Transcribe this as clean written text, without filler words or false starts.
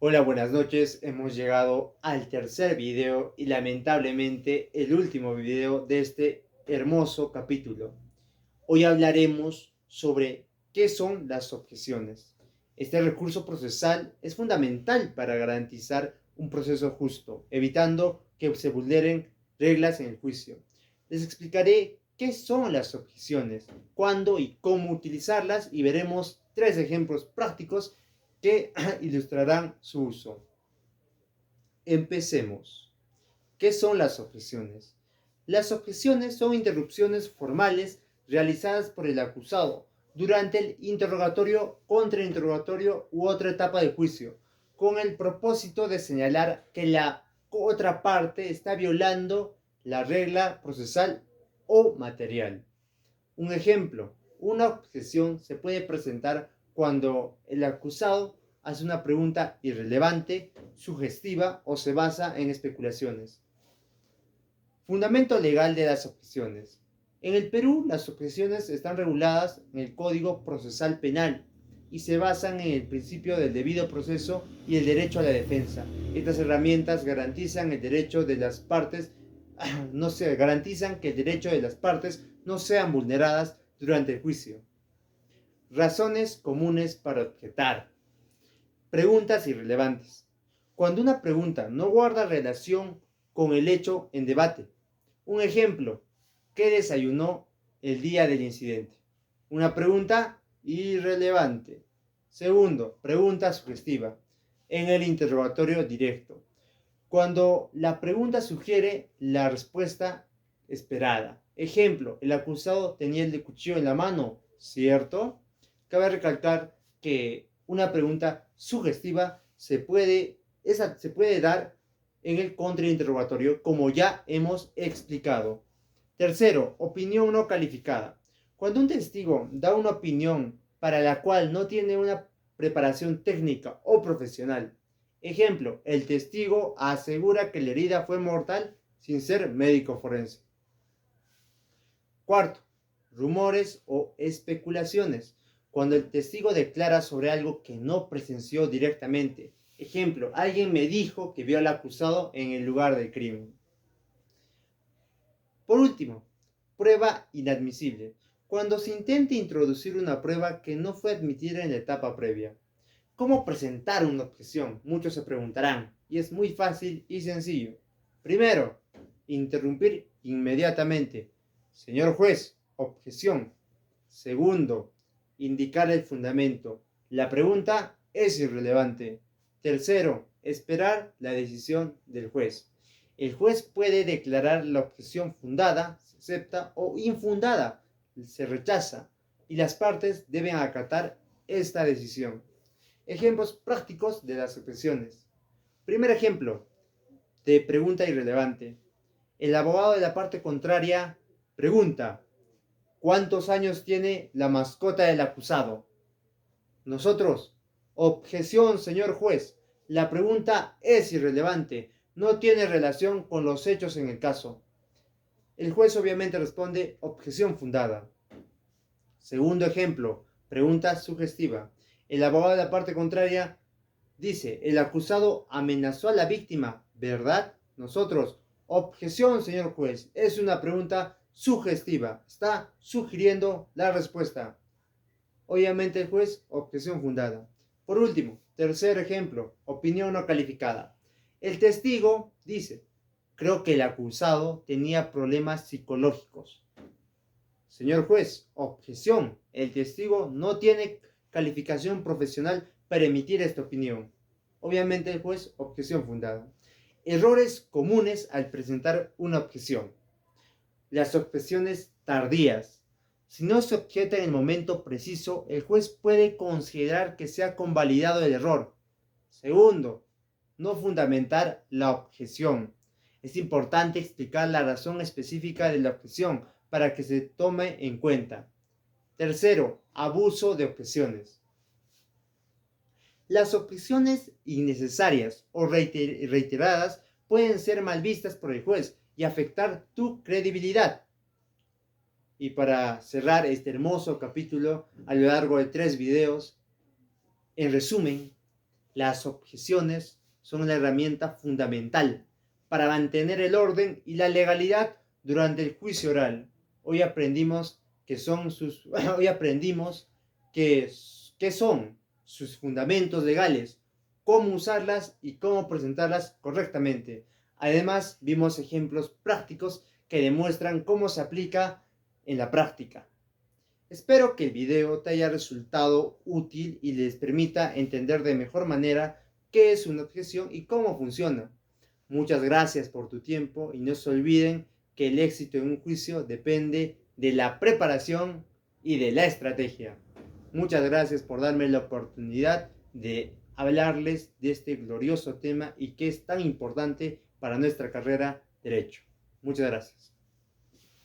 Hola, buenas noches. Hemos llegado al tercer video y lamentablemente el último video de este hermoso capítulo. Hoy hablaremos sobre qué son las objeciones. Este recurso procesal es fundamental para garantizar un proceso justo, evitando que se vulneren reglas en el juicio. Les explicaré qué son las objeciones, cuándo y cómo utilizarlas y veremos tres ejemplos prácticos que ilustrarán su uso. Empecemos. ¿Qué son las objeciones? Las objeciones son interrupciones formales realizadas por el acusado durante el interrogatorio, contrainterrogatorio u otra etapa del juicio, con el propósito de señalar que la otra parte está violando la regla procesal o material. Un ejemplo, una objeción se puede presentar cuando el acusado hace una pregunta irrelevante, sugestiva o se basa en especulaciones. Fundamento legal de las objeciones. En el Perú, las objeciones están reguladas en el Código Procesal Penal y se basan en el principio del debido proceso y el derecho a la defensa. Estas herramientas garantizan el derecho de las partes garantizan que el derecho de las partes no sean vulneradas durante el juicio. Razones comunes para objetar. Preguntas irrelevantes. Cuando una pregunta no guarda relación con el hecho en debate. Un ejemplo, ¿qué desayunó el día del incidente? Una pregunta irrelevante. Segundo, pregunta sugestiva. En el interrogatorio directo. Cuando la pregunta sugiere la respuesta esperada. Ejemplo, el acusado tenía el cuchillo en la mano, ¿cierto? Cabe recalcar que una pregunta sugestiva se puede dar en el contrainterrogatorio, como ya hemos explicado. Tercero, opinión no calificada. Cuando un testigo da una opinión para la cual no tiene una preparación técnica o profesional. Ejemplo, el testigo asegura que la herida fue mortal sin ser médico forense. Cuarto, rumores o especulaciones. Cuando el testigo declara sobre algo que no presenció directamente. Ejemplo, alguien me dijo que vio al acusado en el lugar del crimen. Por último, prueba inadmisible. Cuando se intenta introducir una prueba que no fue admitida en la etapa previa. ¿Cómo presentar una objeción? Muchos se preguntarán, y es muy fácil y sencillo. Primero, interrumpir inmediatamente. Señor juez, objeción. Segundo, indicar el fundamento. La pregunta es irrelevante. Tercero, esperar la decisión del juez. El juez puede declarar la objeción fundada, se acepta, o infundada, se rechaza, y las partes deben acatar esta decisión. Ejemplos prácticos de las objeciones. Primer ejemplo de pregunta irrelevante. El abogado de la parte contraria pregunta: ¿cuántos años tiene la mascota del acusado? Nosotros: objeción, señor juez. La pregunta es irrelevante, no tiene relación con los hechos en el caso. El juez obviamente responde: objeción fundada. Segundo ejemplo, pregunta sugestiva. El abogado de la parte contraria dice: el acusado amenazó a la víctima, ¿verdad? Nosotros: objeción, señor juez. Es una pregunta sugestiva. Está sugiriendo la respuesta. Obviamente el juez: objeción fundada. Por último, tercer ejemplo, opinión no calificada. El testigo dice: creo que el acusado tenía problemas psicológicos. Señor juez, objeción. El testigo no tiene calificación profesional para emitir esta opinión. Obviamente el juez: objeción fundada. Errores comunes al presentar una objeción. Las objeciones tardías. Si no se objeta en el momento preciso, el juez puede considerar que se ha convalidado el error. Segundo, no fundamentar la objeción. Es importante explicar la razón específica de la objeción para que se tome en cuenta. Tercero, abuso de objeciones. Las objeciones innecesarias o reiteradas pueden ser mal vistas por el juez y afectar tu credibilidad. Y para cerrar este hermoso capítulo a lo largo de 3 videos, en resumen, Las objeciones son la herramienta fundamental para mantener el orden y la legalidad durante el juicio oral. Hoy aprendimos hoy aprendimos qué son sus fundamentos legales, cómo usarlas y cómo presentarlas correctamente. Además, vimos ejemplos prácticos que demuestran cómo se aplica en la práctica. Espero que el video te haya resultado útil y les permita entender de mejor manera qué es una objeción y cómo funciona. Muchas gracias por tu tiempo y no se olviden que el éxito en un juicio depende de la preparación y de la estrategia. Muchas gracias por darme la oportunidad de hablarles de este glorioso tema y que es tan importante para nuestra carrera de Derecho. Muchas gracias.